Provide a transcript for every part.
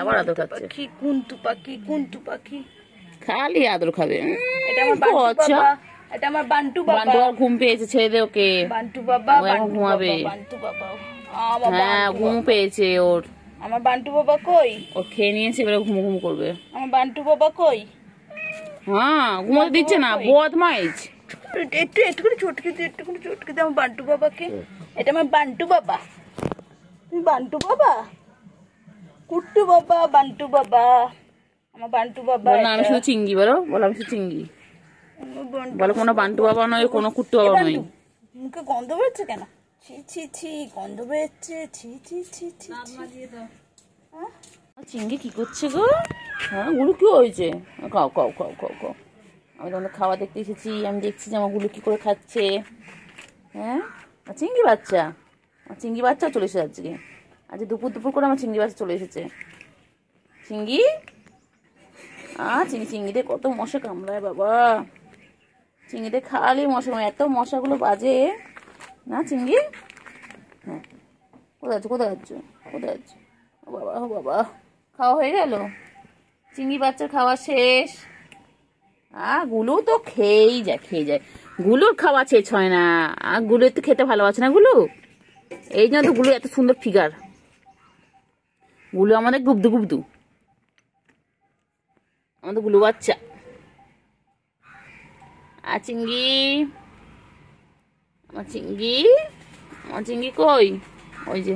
আবার আদর খাচ্ছে। পাখি, কুন্তু পাখি, কুন্তু পাখি খালি আদর খাবে। এটা আমার বান্টু বাবা, এটা আমার বান্টু বাবা। বান্টু আর ঘুম পেয়েছে, ছেড়ে দে ওকে। বান্টু বাবা, এখন ঘুমাবে। বান্টু বাবা, হ্যাঁ ঘুম পেয়েছে ওর। আমার বান্টু বাবা কই? ও খেয়ে নিয়েছে, এবারে ঘুম ঘুম করবে। আমার বান্টু বাবা কই? হ্যাঁ ঘুমোতে দিচ্ছে না, বদমাইশ। একটুখানি চটকে দে, একটুখানি চটকে দে আমার বান্টু বাবাকে। এটা আমার বান্টু বাবা। তুমি বান্টু বাবা, কুট্টু বাবা, বান্টু বাবা, আমার বান্টু বাবা। আমি শুধু চিঙ্গি, বলো বলো আমি শুধু চিঙ্গি বলো। কোনো বান্টু বাবা নয়, কোনো কুট্টু বাবা নয়। মুখে গন্ধ বেরোচ্ছে কেন? ছি ছি ছি, গন্ধ বেরোচ্ছে, ছি ছি ছি ছি। চিঙ্গি কি করছে গো? হ্যাঁ গুলু কি হয়েছে? খাও খাও খাও খাও খাও। আমি তোমাদের খাওয়া দেখতে এসেছি, আমি দেখছি যে আমার গুলু কি করে খাচ্ছে। হ্যাঁ চিঙ্গি বাচ্চা, চিঙ্গি বাচ্চাও চলে এসেছে আজকে। আজকে দুপুর দুপুর করে আমার চিঙ্গি বাচ্চা চলে এসেছে। চিঙ্গি চিঙ্গিতে কত মশা কামড়ায় বাবা। চিঙ্গিতে খালি মশা, এত মশাগুলো বাজে না চিঙ্গি। হ্যাঁ কোথায় যাচ্ছ, কোথায় যাচ্ছ, কোথায় যাচ্ছ? ও বাবা, ও বাবা, খাওয়া হয়ে গেল? চিংড়ি বাচ্চার খাওয়া শেষ। গুলু তো খেয়েই যায়, খেয়ে যায়। গুলুর খাওয়া শেষ হয় না। গুলু একটু খেতে ভালোবাসে না গুলু, এই জন্য তো গুলু এত সুন্দর ফিগার। গুলু আমাদের গুবদু গুবদু, আমাদের গুলু বাচ্চা। আর চিঙ্গি, আমার চিঙ্গি, আমার চিঙ্গি কই? ওই যে,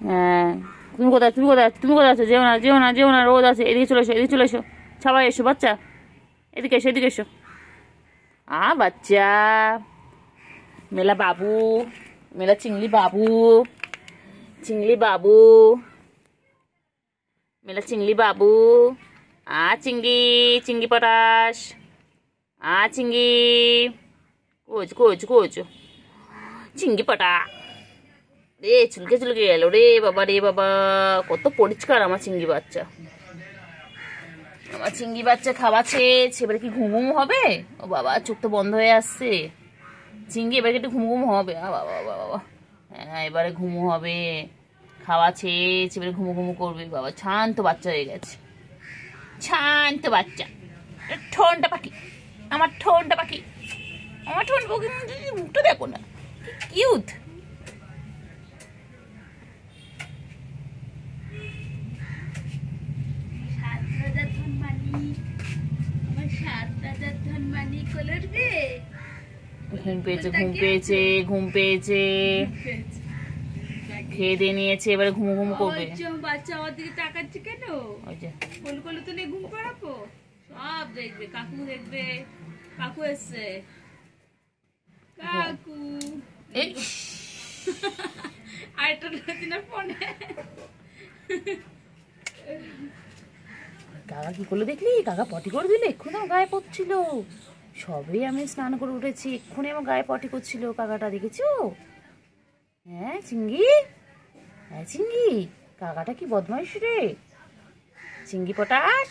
হ্যাঁ তুমি কোথায়, তুমি কোথায়, তুমি কোথায় আছো? যেও না যেও না যেও না, রোদ আছে। এদিকে চলে এসো, এদিকে চলে এসো, সবাই এসো বাচ্চা, এদিকে এসো, এদিকে এসো। বাচ্চা মেলা বাবু, মেলা চিংড়ি বাবু, চিংড়ি বাবু, মেলা চিংড়ি বাবু। চিংড়ি, চিংড়ি পটাশ। চিংড়ি কোচ কোচ কোচ, চিংড়ি পটা। রে চুলকে চুলকে গেল রে বাবা, রে বাবা, কত পরিষ্কার আমার চিংড়ি বাচ্চা। আমার চিংড়ি বাচ্চা খাওয়াচ্ছে। এবারে কি ঘুম ঘুম হবে? ও বাবা, চোখ তো বন্ধ হয়ে আসছে। চিংড়ি এবারে একটু ঘুম ঘুম হবে। বাবা বাবা বাবা, হ্যাঁ এবারে ঘুম হবে। খাওয়াচ্ছে, এবারে ঘুমু ঘুমু করবে। বাবা শান্ত বাচ্চা হয়ে গেছে, শান্ত বাচ্চা। ঠোনটা পাখি, আমার ঠোনটা পাখি, আমার ঠোন পাখি। মুখটা দেখো না, কিউট। ঘুম পেয়েছে, ঘুম পেয়েছে, ঘুম পেয়েছে, খেয়ে দিয়ে নিয়েছে, এবারে ঘুম ঘুম করবে। বাচ্চা আমার দিকে তাকাচ্ছে কেন? কোলে তো ঘুম পাড়াবো, সব দেখবে, কাকু দেখবে। কাকু এসছে, কাকু। আরেকটা দিন ফোনে কাকা কি করলো দেখলি? কাকা পটি করে দিল, এক্ষুনি আমার গায়ে পড়ছিল। সবে আমি স্নান করে উঠেছি, এক্ষুনি আমার গায়ে পটি করছিল কাকাটা, দেখেছো? হ্যাঁ চিঙ্গি, হ্যাঁ চিঙ্গি, কাকাটা কি বদমাইশ রে। চিঙ্গি পটাশ,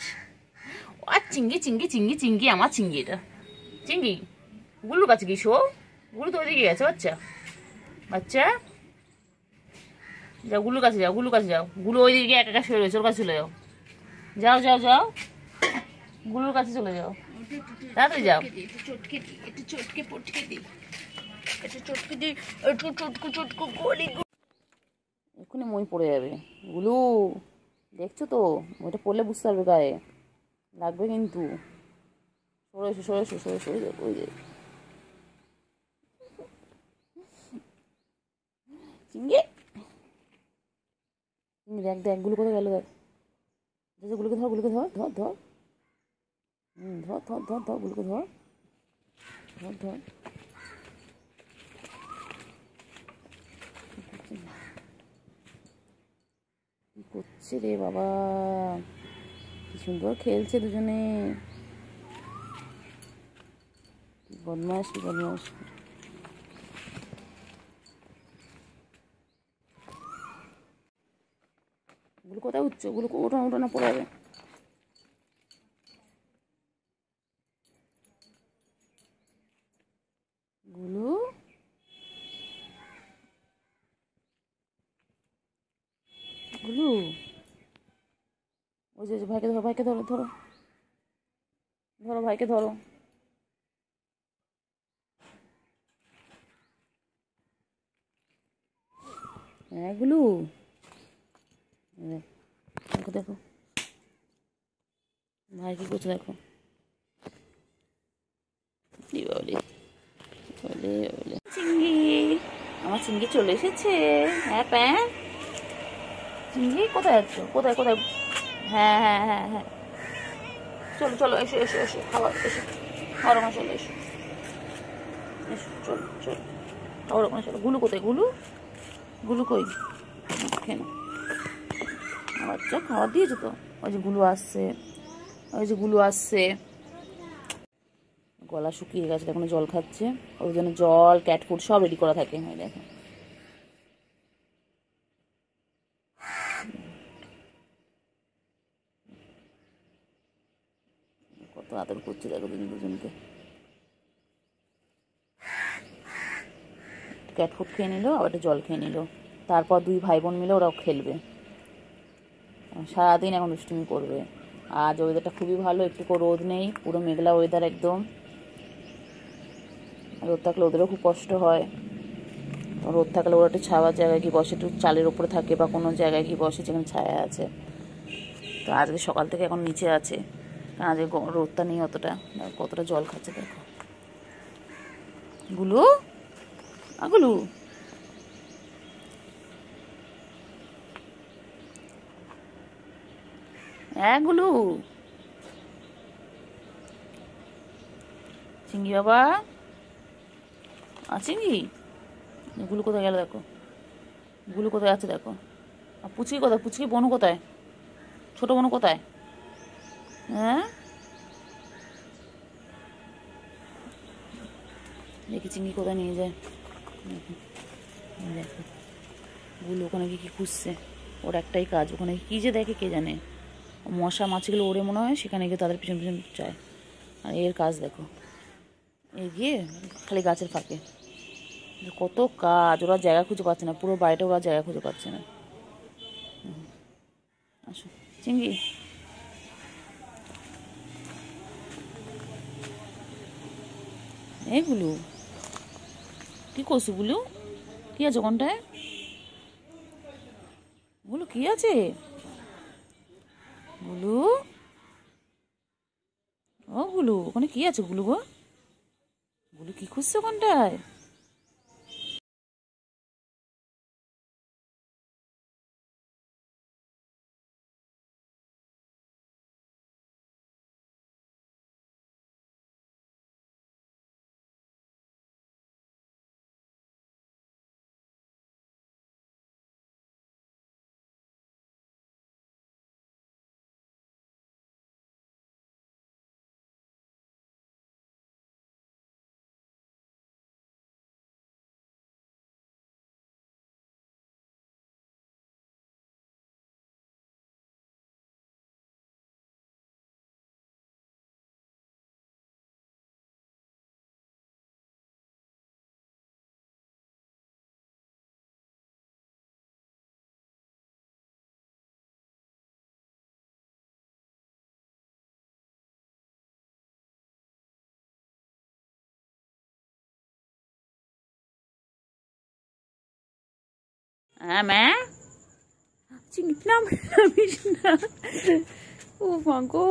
আর চিঙ্গি চিঙ্গি চিঙ্গি চিঙ্গি, আমার চিঙ্গি এটা। চিঙ্গি গুলুর কাছে গিয়েছো? গুলু তো ওইদিকে গেছে বাচ্চা, বাচ্চা যাও গুলুর কাছে যাও, গুলুর কাছে যাও। গুলু ওইদিকে একা একা শুয়ে রয়েছে, ওর কাছে চলে যাও, যাও যাও যাও, গুলুর কাছে চলে যাও, তাড়াতাড়ি যাও। চটকে দি, একটু চটকে পটকে দি, একটু চটকে দি, একটু চটকু চটকু গলি। এক্ষুনি মই পড়ে যাবে। গুলু দেখছো তো, মইটা পড়লে বুঝতে পারবে গায়ে লাগবে কিন্তু। সরে এসো, সরে এসো, সরে সরে যাবো। ওই যে চিঙ্গে, দেখ দেখ গুলু কোথায় গেল, দেখ। গুলুকে ধর, গুলুকে ধর, ধর ধর, ধর ধর ধর ধর, গুলুকে ধর, ধর ধর। কি করছে রে বাবা, কি সুন্দর খেলছে দুজনে। কি বদমাস, কি বদমাস। গুলু কোথায় উঠছো? গুলু ওঠা ওঠা না, পড়ে যাবে। গুলু, গুলু ওই যে ভাইকে ধরো, ভাইকে ধরো, ধরো ধরো, ভাইকে ধরো। এগুলো দেখো, দেখো ভাই কি করছে দেখো। বলে বলে বলে চিংড়ি, আমার চিংড়ি চলে এসেছে। হ্যাঁ প্যান চিংড়ি, কোথায় যাচ্ছ, কোথায় কোথায়? হ্যাঁ হ্যাঁ হ্যাঁ হ্যাঁ, চলো চলো, এসো এসো এসো, খাবার এসো, খাবার ওখানে চলে এসো, এসো চলো চলো, খাবার ওখানে চলো। গুলু কোথায়, গুলু, গুলু কই? কেন বাচ্চা খাবার দিয়েছো তো? ওই যে গুলু আসছে, ওই যে গুলু আসছে। গলা শুকিয়ে গেছে, এখন জল খাচ্ছে। ওই জন্য জল, ক্যাট ফুড সব রেডি করা থাকে। হয় দেখো, কত আদর করছে দেখো দুজনকে। ক্যাট ফুড খেয়ে নিল, আবার একটা জল খেয়ে নিল। তারপর দুই ভাই বোন মিলে ওরাও খেলবে সারাদিন, এখন দুষ্টুমি করবে। আজ ওয়েদারটা খুবই ভালো, একটুকু রোদ নেই, পুরো মেঘলা ওয়েদার একদম। রোদ থাকলে ওদেরও খুব কষ্ট হয়। রোদ থাকলে ওরা একটু ছাওয়ার জায়গায় গিয়ে বসে, একটু চালের উপরে থাকে বা কোনো জায়গায় গিয়ে বসে যেখানে ছায়া আছে। তো আজকে সকাল থেকে এখন নিচে আছে, কারণ আজকে রোদটা নেই অতটা। কতটা জল খাচ্ছে দেখো। গুলু, গুলু হ্যাঁ, গুলু চিংড়ি বাবা, চিংড়ি। গুলু কোথায় গেল দেখো, গুলু কোথায় আছে দেখো। আর পুচকি কোথায়, পুচকি বনু কোথায়, ছোট বনু কোথায়? হ্যাঁ দেখি চিংড়ি কোথায় নিয়ে যায়। দেখো গুলো ওখানে গিয়ে কী খুঁজছে, ওর একটাই কাজ, ওখানে কী যে দেখে কে জানে। মশা মাছিগুলো ওড়ে মনে হয়, সেখানে গিয়ে তাদের পিছন পিছন চায়। আর এর কাজ দেখো, এই গিয়ে খালি গাছের ফাঁকে। কত কাজ, ওরা জায়গা খুঁজে পাচ্ছে না, পুরো বাড়িটা ওরা জায়গা খুঁজে পাচ্ছে না। আসো চিংড়ি, এইগুলো কি করছো গুলো? কি আছে কোনটায়? গুলো কি আছে? গুলু, ও গুলু, ওখানে কি আছে গুলু গো? গুলু কি খুঁজছে কোনটায়? হ্যাঁ ম্যা চিংড়ি নামিস না। ও মাগো,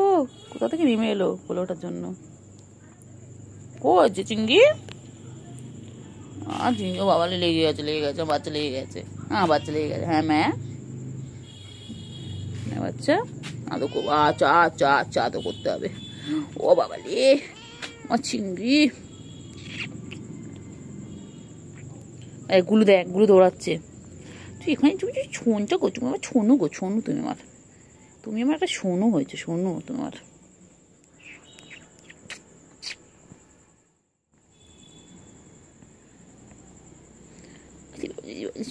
কোথা থেকে নেমে এলো বলে ওঠার জন্য। কই যে চিংড়ি? চিংড়ি, ও বাবা লেগে গেছে, লেগে গেছে, বাচ্চা লেগে গেছে। হ্যাঁ বাচ্চা লেগে গেছে। হ্যাঁ ম্যা, বাচ্চা আদো, আচ্ছা আচ্ছা আচ্ছা, আদো করতে হবে। ও বাবা লে, আমার চিংড়ি। এই গুলু দেখ, গুলু দৌড়াচ্ছে। তুই এখানে তুমি ছোনটা করছো, আমার ছোনু গো, ছোনু তুমি আমার, তুমি আমার একটা সোনু হয়েছে, সোনু তোমার।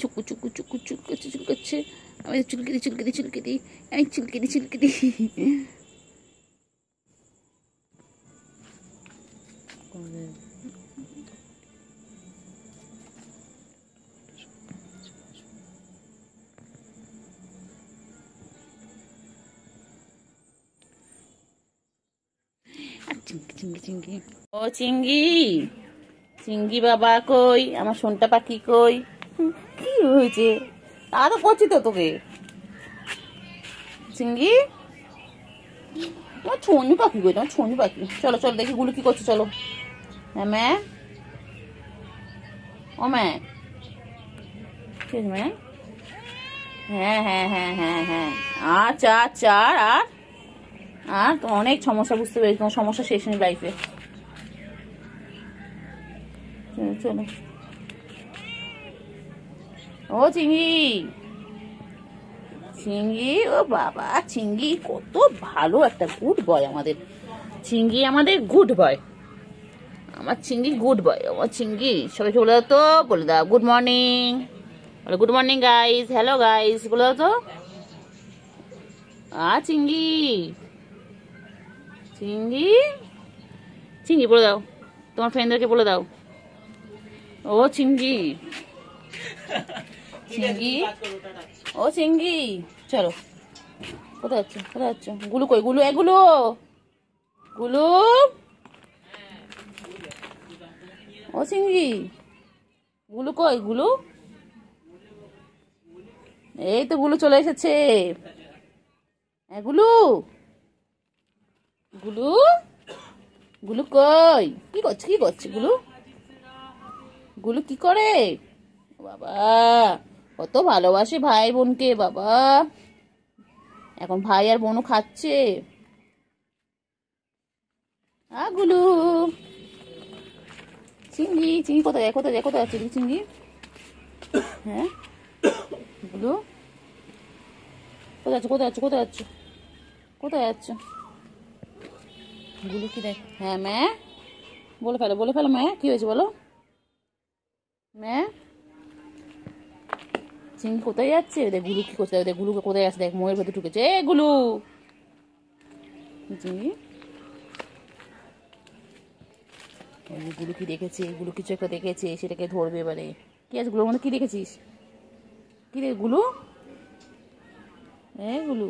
চুকু চুকু চুকু চুলকাচ্ছে, চুলকাচ্ছে। আমি চুলকে দিই, চুলকে দিই, চুলকে দিই, আমি চুলকে দিই, চুলকে দিই। চিঙ্গি চিঙ্গি ও চিঙ্গি চিঙ্গি বাবা কই, আমার সোনটা পাখি কই? কি হয়েছে? তা তো করছি তো তোকে। চিঙ্গি তোমার ছনি পাখি কই? তোমার ছনি পাখি। চলো চলো দেখি গুলো কি করছে। চলো। হ্যাঁ ম্যা, ও ম্যা, ঠিক আছে ম্যা। হ্যাঁ হ্যাঁ হ্যাঁ হ্যাঁ হ্যাঁ। আচ্ছা আচ্ছা। আর আর তো অনেক সমস্যা, বুঝতে পেরেছি তোমার সমস্যা শেষ নেই লাইফে। চলো। ও চিঙ্গি চিঙ্গি, ও বাবা চিঙ্গি কত ভালো একটা গুড বয় আমাদের চিঙ্গি, আমাদের গুড বয়, আমার চিঙ্গি গুড বয়। আমার চিঙ্গি সবাই চলে দাও তো, বলে দাও গুড মর্নিং, বলে good morning guys, hello guys বলে দাও তো। চিঙ্গি চিঙ্গি চিঙ্গি বলে দাও, তোমার ফ্রেন্ডদেরকে বলে দাও। ও চিঙ্গি চিঙ্গি, ও চিঙ্গি চলো। কোথায় যাচ্ছ? কোথায় যাচ্ছ? গুলু কই? গুলু, এগুলো গুলু। ও চিঙ্গি গুলু কই? গুলু, এই তো গুলু চলে এসেছে। গুলু গুলু গুলু কই? কি করছে? কি করছে গুলু? গুলু কি করে? বাবা কত ভালোবাসে ভাই বোনকে বাবা, এখন ভাই আর বোনও খাচ্ছে। গুলু চিঙ্গি চিঙ্গি কোথায় যায়? কোথায় যায়? কোথায় যাচ্ছে চিঙ্গি? হ্যাঁ গুলু কোথায় যাচ্ছে? কোথায় যাচ্ছে? কোথায় যাচ্ছে? কোথায় যাচ্ছে গুলু? কি দেখ? হ্যাঁ ম্যা, বলে ফেলো বলে ফেলো। ম্যা কি হয়েছে বলো? ম্যা চিঙ্গি কোথায় যাচ্ছে? দেখ গুলু কি করছে, দেখ গুলুকে কোথায় যাচ্ছে, দেখ ময়ের ভেতর ঢুকেছে। গুলু চিঙ্গি, গুলু কি দেখেছে? গুলু কিছু একটা দেখেছে, সেটাকে ধরবে এবারে। কি আছে গুলোর মধ্যে? কি দেখেছিস? কি রে গুলু? গুলু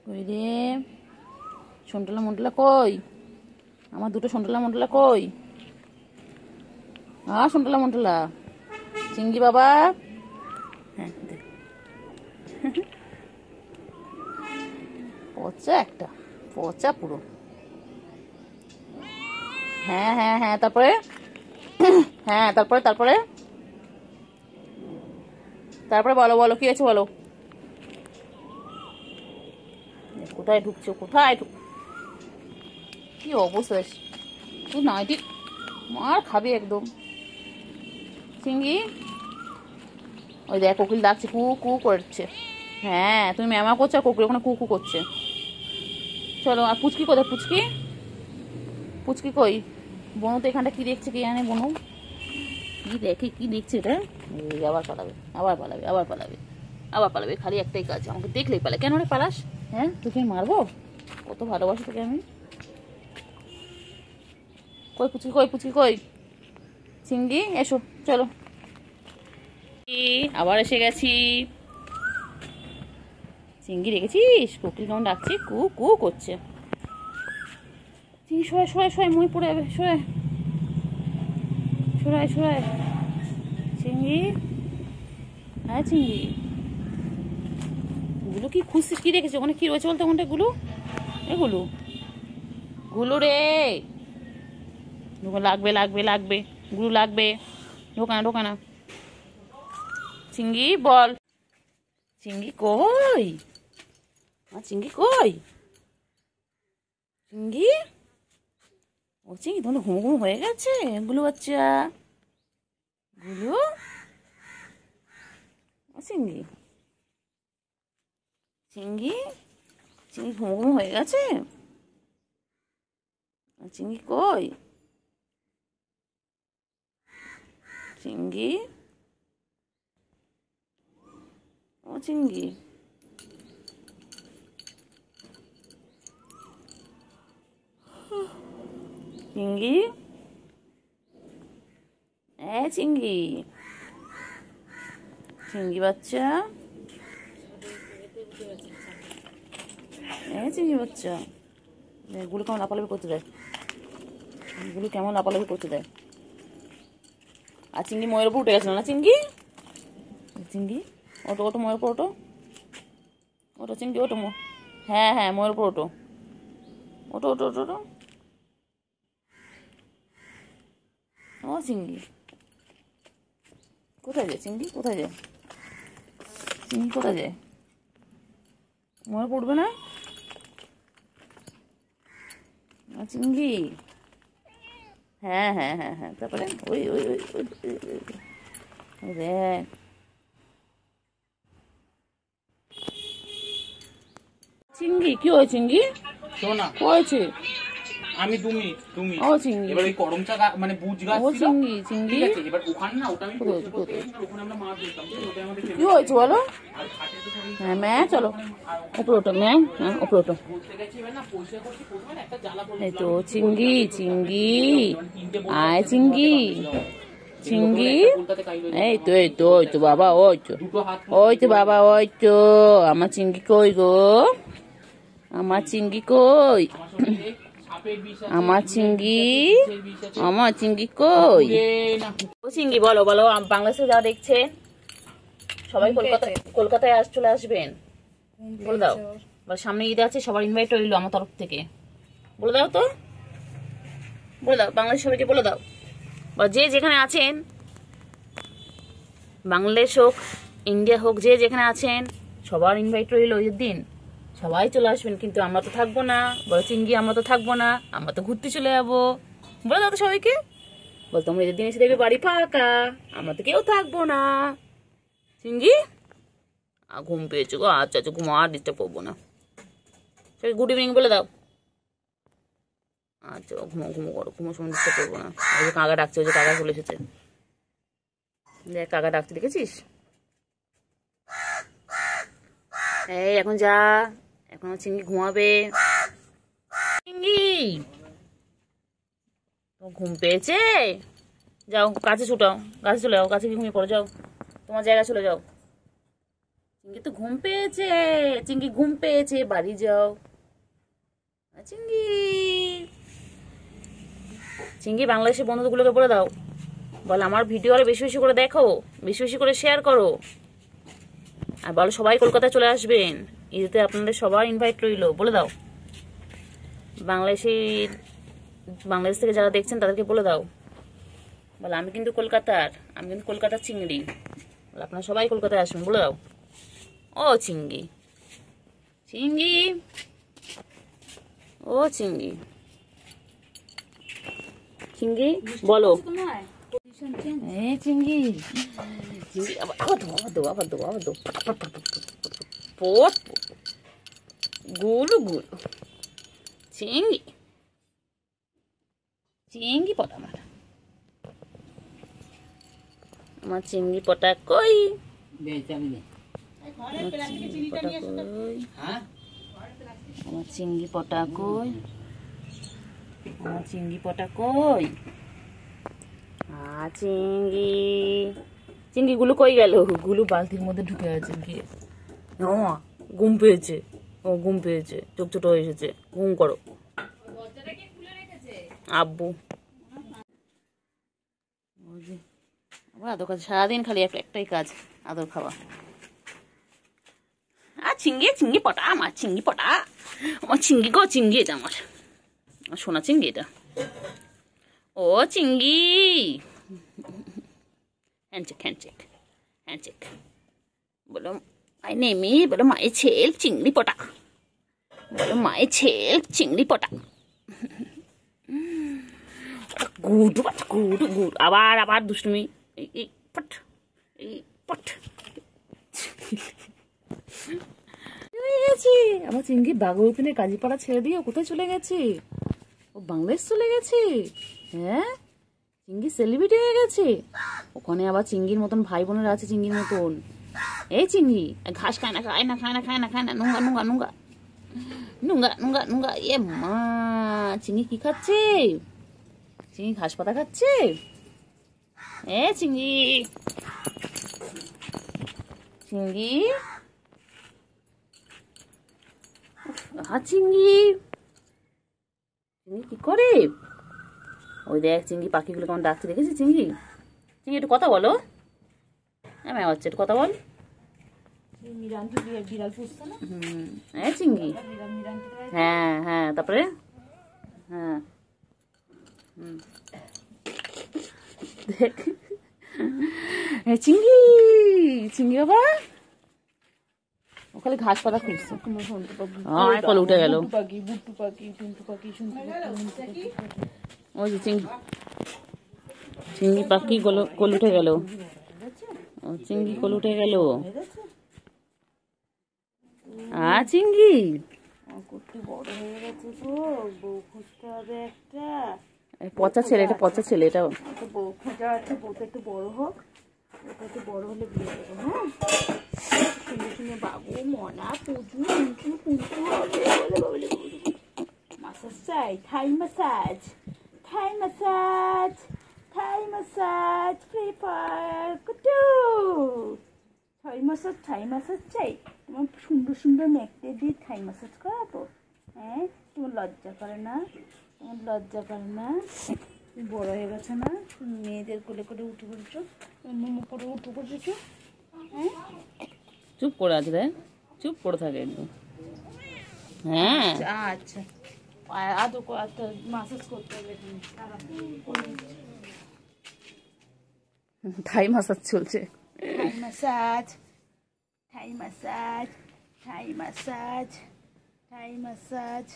কই রে? সন্টলা মন্টলা কই? আমার দুটো সন্টলা মন্টলা কই? সন্টলা মন্টলা চিঙ্গি বাবা। হ্যাঁ দেখ পচা একটা, পচা পুরো। হ্যাঁ হ্যাঁ হ্যাঁ তারপরে? হ্যাঁ তারপরে তারপরে তারপরে বলো বলো কি আছে বলো। কোথায় ঢুকছো? কোথায় কি অবস্থা? তুই নাইটি মার খাবি একদম। চিঙ্গি ওই দেখ কোকিল ডাকছে, কু কু করছে। হ্যাঁ তুমি ম্যামা করছো আর কোকিল ওখানে কু কু করছে। চলো। আর পুচকি কোথায়? পুচকি পুচকি কই? বনু তো এখানটা কি দেখছে কি জানে? বনু কি দেখে? কি দেখছে এটা? আবার পালাবে, আবার পালাবে, আবার পালাবে, আবার পালাবে। খালি একটাই কাজ, আমাকে দেখলেই পালা। কেন রে পালাস? হ্যাঁ তোকে মারবো? কত ভালোবাসি তোকে আমি। কই পুচকি? কই পুচকি? কই চিঙ্গি? এসো চলো। আবার এসে গেছি। চিঙ্গি রেখেছিস? কোকিল কেমন ডাকছে, কু কু করছে। চিঙ্গি সরাই সরাই সরাই, মই পড়ে যাবে। সরাই সরাই সরাই। চিঙ্গি, হ্যাঁ চিঙ্গি গুলো কি খুঁজছিস? কি রেখেছে ওখানে? কি রয়েছে বলতে ওখানটা? গুলো এগুলো গুলো রে, লাগবে লাগবে লাগবে, গুলো লাগবে। ঢোকানা ঢোকানা। চিঙ্গি বল। চিঙ্গি কই? চিঙ্গি কই? চিঙ্গি, ও চিঙ্গি তোমার ঘুমো ঘুমো হয়ে গেছে? গুলো বাচ্চা গুলো, ও চিঙ্গি চিঙ্গি চিঙ্গি ঘুমো ঘুমো হয়ে গেছে? চিঙ্গি কই? চিঙ্গি, ও চিঙ্গি চিঙ্গি, চিঙ্গি চিঙ্গি বাচ্চা, চিঙ্গি বাচ্চা এগুলো কেমন লাফালাফি করতে দেয়, এগুলো কেমন লাফালাফি করতে দেয়। আর চিংড়ি ময়ের উপর উঠে গেছে না চিংড়ি, চিংড়ি ওটো ওটো ময়ের উপর ওটো, ওটো চিংড়ি ওটো, হ্যাঁ হ্যাঁ ময়ের উপর ওটো, ওটো ওটো ওটো ওটো। ও চিংড়ি কোথায় যায়, চিংড়ি কোথায় যায়, চিংড়ি কোথায় যায়, মনে পড়বে না চিংড়ি, হ্যাঁ হ্যাঁ হ্যাঁ হ্যাঁ, তারপরে ওই ওই ওই দেখ চিংড়ি কি হয়, চিংড়ি শোনা হয়েছে, আমি তুমি ও চিংড়ি, এবার ওই করমচা মানে বুঝ গাছ ও ছিল, চিংড়ি, চিংড়ি ঠিক আছে, এবার ওখানে না ওটা আমি পরিষ্কার করতে গেছিলাম, ওখানে আমরা মাছ ধরতাম, ওটা আমাদের কি হয়েছে বলো, আর ঘাটে তো সবাই হ্যাঁ ম্যা চলো উপরে ওঠো, ম্যা হ্যাঁ উপরে ওঠো, ঘুরতে গেছি, এবার না পরিষ্কার করছি, প্রথমে না একটা জ্বালা পড়লো, এই তো চিংড়ি, চিংড়ি আয় চিংড়ি, চিংড়ি এই তো এই তো ওই তো বাবা, ওই তো দুটো হাত ওই তো বাবা, ওই তো আমার চিংড়ি কই গো, আমার চিংড়ি কই, আমার শরীরে সাপের বিষ আছে, আমার চিংড়ি, বিষের বিষ আছে, আমার চিংড়ি কই, না ও চিংড়ি বলো বলো, বাংলাদেশে যা দেখছেন সবাই কলকাতায় চলে আসবেন, বলে দাও, সামনে ঈদ আছে, সবার ইনভাইট রইলো আমার তরফ থেকে, বলে দাও তো, বলে দাও বাংলাদেশ সবাইকে বলে দাও, বা যে যেখানে আছেন, বাংলাদেশ হোক ইন্ডিয়া হোক, যে যেখানে আছেন সবার ইনভাইট রইল ঈদের দিন, সবাই চলে আসবেন, কিন্তু আমরা তো থাকবো না, বলো চিংড়ি আমরা তো থাকবো না, আমরা তো ঘুরতে চলে যাবো, বলে দাও তো সবাইকে, বল তোমরা ঈদের দিন এসে দেখবে বাড়ি ফাঁকা, আমরা তো কেউ থাকবো না, চিংড়ি ঘুম পেয়েছো গো, আচ্ছা আচ্ছা ঘুমো, আর ডিস্টার্ব করবো না, গুড ইভিনিং বলে দাও, আচ্ছা ঘুমো ঘুমো করো, ঘুমো সময় ডিস্টার্ব করবো না, ওই যে কাকা ডাকছে, ওই যে কাকা চলে এসেছে, দেখ কাকা ডাকতে দেখেছিস, এই এখন যা, এখন চিংড়ি ঘুমাবে, চিংড়ি ঘুম পেয়েছে, যাও কাছে ছুটাও, গাছে চলে যাও, গাছে গিয়ে ঘুমিয়ে পড়ো, যাও তোমার জায়গায় চলে যাও, চিংড়ি তো ঘুম পেয়েছে, চিংড়ি ঘুম পেয়েছে, বাড়ি যাও চিংড়ি, চিংড়ি বাংলাদেশের বন্ধুগুলোকে বলে দাও, বল আমার ভিডিও আরো বেশি বেশি করে দেখো, বেশি বেশি করে শেয়ার করো, আর বলো সবাই কলকাতায় চলে আসবেন ঈদেতে, আপনাদের সবার ইনভাইট রইলো, বলে দাও, বাংলাদেশ থেকে যারা দেখছেন তাদেরকে বলে দাও, বলে আমি কিন্তু কলকাতার চিংড়ি, বলে আপনারা সবাই কলকাতায় আসবেন, বলে দাও, ও চিংড়ি, চিংড়ি ও চিংড়ি, চিংড়ি বলো, চিংড়ি আবার দো আবার দো আবার দো আবার দো, পট গুলু গুলু, চিংড়ি চিংড়ি পটা, আমার চিংড়ি পটা কই, আমার চিংড়ি পটা কই, আমার চিংড়ি পটা কই, চিংড়ি, চিংড়ি গুলো কই গেল, গুলো বালতির মধ্যে ঢুকে আছে গিয়ে, ঘুম পেয়েছে, ও ঘুম পেয়েছে, চোখ ছোট হয়ে এসেছে, ঘুম করো আব্বু, আবার আদর কাজ, সারাদিন খালি একটাই কাজ, আদর খাওয়া, আর চিংড়ি চিংড়ি পটা, আমার চিংড়ি পটা, আমার চিংড়ি গো, চিংড়ি এটা আমার সোনা চিংড়ি এটা, ও চিংড়ি, হ্যান্ডশেক হ্যান্ডশেক হ্যান্ডশেক, বলো মাই নেমি, বলো মায়ের ছেল চিংড়ি পটা, বলো মায়ের ছেল চিংড়ি পটা, গুড গুড গুড, আবার আবার দুষ্টুমি, এই পট এই পট, গেছি আমার চিংড়ি বাগরুপিনের কাজীপাড়া ছেড়ে দিয়ে কোথায় চলে গেছে, ও বাংলাদেশ চলে গেছে, হ্যাঁ চিংড়ি সেলিব্রিটি হয়ে গেছে, ওখানে আবার চিংড়ির মতন ভাই বোনেরা আছে, চিংড়ির মতন, এই চিংড়ি ঘাস খায় না খায় না খায় না খায় না খায় না, নুঙ্গা নুঙ্গা নুঙ্গা নুঙ্গা নুঙ্গা নুঙ্গা, এ মা চিংড়ি কি খাচ্ছে, চিংড়ি ঘাস পাতা খাচ্ছে, এ চিংড়ি, চিংড়ি চিংড়ি চিংড়ি কি করে? ওই দেখ চিংড়ি পাখিগুলো কেমন ডাকছে, দেখেছি চিংড়ি? চিংড়ি একটু কথা বলো। হ্যাঁ বাচ্চা একটু কথা বল। বিড়াল পুষছে না? হ্যাঁ চিংড়ি, হ্যাঁ হ্যাঁ তারপরে হ্যাঁ দেখ চিংড়ি, চিংড়ি বাবা ওখানে ঘাস পাতা খুঁজছে। কল উঠে গেল। ওই যে চিংড়ি, চিংড়ি পাখি কল উঠে গেল। চিংড়ি কল উঠে গেল। চিংড়ি কুট্টু বড় হয়ে গেছে তো, বউ খুঁজতে হবে একটা। পচা ছেলে, এটা পচা ছেলে, এটা বউ খোঁজা আছে, বউটা একটু বড় হোক, ওটা একটু বড় হলে বিয়ে দেবো। হ্যাঁ শুনে শুনে বাবু মনা পুজু পুজু পুজু মাসাজ চাই, থাই মাসাজ, থাই মাসাজ, থাই মাসাজ, ফ্রি ফায়ার কুটু থাই মাসাজ, থাই মাসাজ চাই। তোমার সুন্দর সুন্দর নেকটে দিয়ে থাই মাসাজ করাবো। হ্যাঁ তোমার লজ্জা করে না? তোমার লজ্জা করে না? তুমি বড় হয়ে গেছে না? তুমি মেয়েদের কোলে করে উঠে পড়েছো, মোমো করে উঠে পড়েছো। হ্যাঁ চুপ করে আছে রে, চুপ করে থাকে একদম। হ্যাঁ আচ্ছা আদৌ মাসাজ করতে হবে। থাই মাসাজ চলছে। থাই মাসাজ, থাই মাসাজ, থাই মাসাজ, থাই মাসাজ।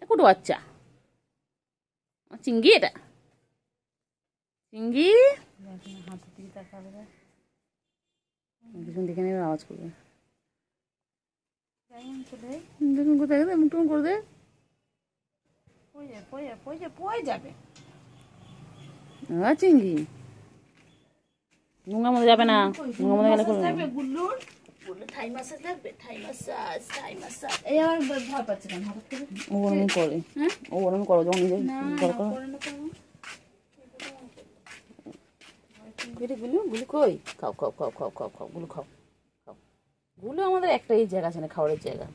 কুটু বাচ্চা চিংড়ি, এটা চিংড়ি হাতের দিকে তাকাবে, কিছু দেখে নেবে, আওয়াজ করবে। চলে দেখুন কোথায় গেছে, মুখ করে দে। পড়ে যাবে। চিংড়ি নোংরা মধ্যে যাবে না, নোংরা মধ্যে গেলে করবে না। গুল্লুর থাই মাসাজ লাগবে, থাই মাসাজ, থাই মাসাজ। এই আমার ভয় পাচ্ছে কেন? হঠাৎ করে ও ওরম করে, ও ওরম করো যখন নিজে দরকার। গুলো গুলো কই খাও খাও খাও খাও খাও খাও, গুলো খাও খাও। গুলো আমাদের একটাই জায়গা আছে না, খাওয়ারের জায়গা।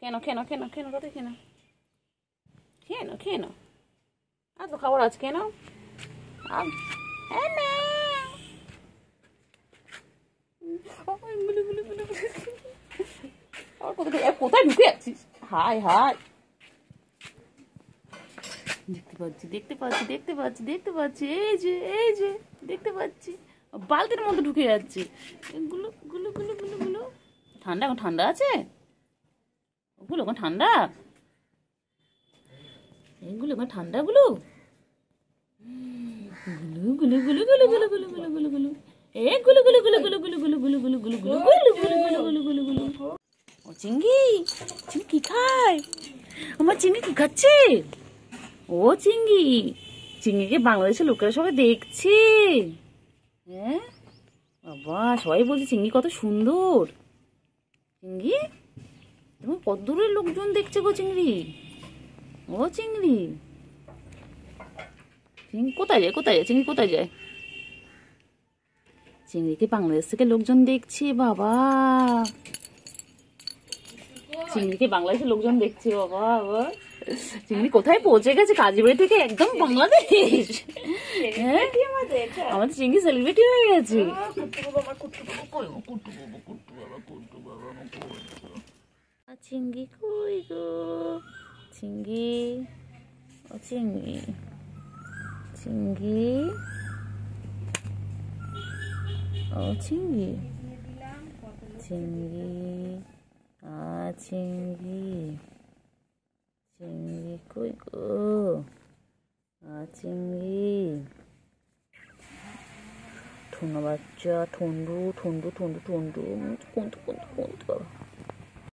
কেন কেন কেন কেন কথা কেন কেন কেন আর তো খাবার আছে কেন? কোথায় ঢুকে যাচ্ছিস? হাই হাই, দেখতে পাচ্ছি দেখতে পাচ্ছি দেখতে পাচ্ছি দেখতে পাচ্ছি, এই যে এই যে দেখতে পাচ্ছি, বালতির মধ্যে ঢুকে যাচ্ছে। গুলো গুলো গুলো গুলো গুলো ঠান্ডা, এখন ঠান্ডা আছে ওগুলো, এখন ঠান্ডা এইগুলো, এখন ঠান্ডা গুলো গুলো গুলো গুলো গুলো গুলো গুলো গুলো গুলো এ গুলো গুলো গুলো গুলো গুলো গুলো গুলো গুলো গুলো গুলো গুলো গুলো গুলো গুলো গুলো। ও চিংড়ি, চিংড়ি কি খায়? আমার চিংড়ি কি খাচ্ছে? ও চিংড়ি, চিংড়িকে বাংলাদেশের লোকেরা সবাই দেখছে। হ্যাঁ বাবা, সবাই বলছে চিংড়ি কত সুন্দর। চিংড়ি তুমি কত দূরের লোকজন দেখছে গো চিংড়ি। ও চিংড়ি, চিংড়ি কোথায় যায়, কোথায় যায় চিংড়ি, কোথায় যায়? চিংড়িকে বাংলাদেশ থেকে লোকজন দেখছে বাবা, চিংড়িকে বাংলাদেশের লোকজন দেখছে বাবা। চিংড়ি কোথায় পৌঁছে গেছে, কাজীবাড়ি থেকে একদম বাংলাদেশ। হ্যাঁ আমাদের চিংড়ি সেলিব্রিটি হয়ে গেছে। চিংড়ি কই গো চিংড়ি, ও চিংড়ি, চিংড়ি, ও চিংড়ি, চিংড়ি, চিংড়ি, চিংড়ি কই গো চিংড়ি। ঠুনো বাচ্চা, ঠন্ডু ঠন্ডু ঠন্ডু ঠন্ডু, কোন বাবা।